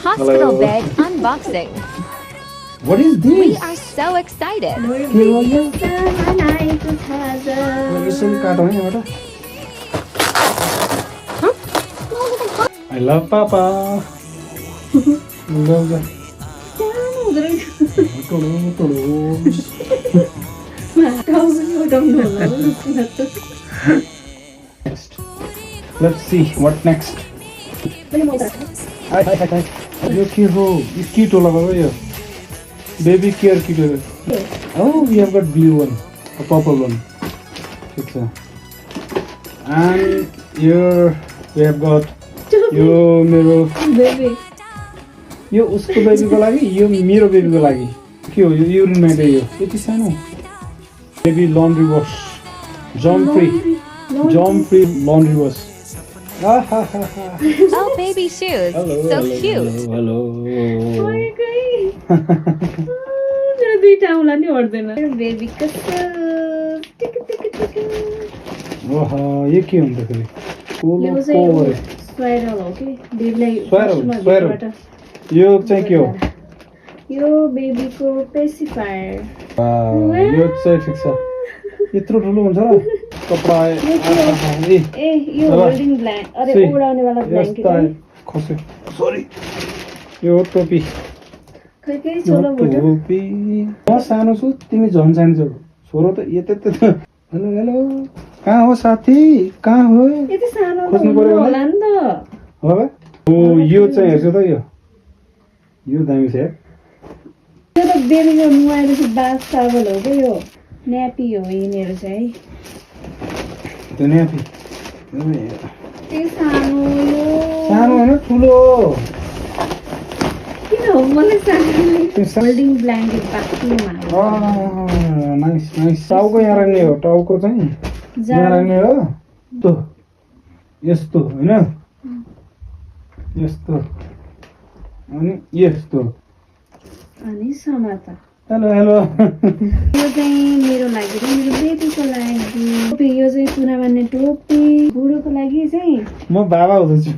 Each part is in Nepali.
hospital Hello. bed unboxing. What is this? We are so excited. यसरी काटौँ है एउटा I love Papa. Love that. Next. Let's see what next. Hi. यो के हो यो किट होला बाबा यो बेबी केयर किट हो Oh, we have got blue one, a purple one. ठिक छ and here we have got यो मेरो बेबी यो उसको बेबीको लागि यो मेरो बेबीको लागि के हो यो युरिन मेड यो यति सानो बेबी लन्ड्री वास जर्म फ्री लन्ड्री वास Oh, baby shoes. So cute. Hello मेरो दुईटा औँला नि हट्दैन बेबी कस्तो ओह यो के हुँदाखेरि यो कोलो चाहिँ कोरे स्पाइरल हो कि बेबीलाई स्पाइरल यो चाहिँ के हो यो बेबीको पेसिफायर यो चाहिँ ठिक छ यत्रो ठुलो हुन्छ र कपडा ए यो होल्डिङ ब्ल्याङ्क अरे ओढाउने वाला ब्ल्याङ्केट खस्यो सरी यो टोपी खै के छोरो भोटो टोपी म सानो छु तिमी झन् सानो छौ छोरो त यतै हेलो हेलो कहाँ हो साथी कहाँ हो यति सानो खोज्नु पर्यो होला नि त हो बा ओ यो चाहिँ हेर्छु त यो दामी छ यार यो त बेबीको नुहाएपछि बाथ टावल हो कि यो न्यापी हो यिनीहरू चाहिँ त्यो न्यापी त्यो सानो यो सानो होइन ठुलो किन हो मलाई सानो होल्डिङ ब्ल्याङ्केट बाथरुममा नाइस टाउको यहाँ राख्ने हो टाउको चाहिँ यहाँ राख्ने हो यस्तो होइन यस्तो अनि यस्तो अनि समाता हेलो यो चाहिँ मेरो लागि र मेरो बेबीको लागि यो चाहिँ चुना बान्ने टोपी बुढोको लागि चाहिँ म बाबा हुँदैछु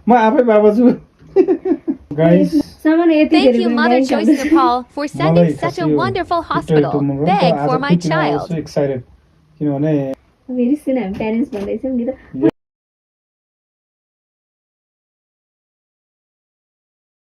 म आफै बाबा छु गाइस सामान यति Thank धेरै you, Mother Choice Nepal, for sending such a wonderful hospital bag for my child. Excited किनभने फेरि सुन हामी प्यारेन्ट्स भन्दैछौँ नि त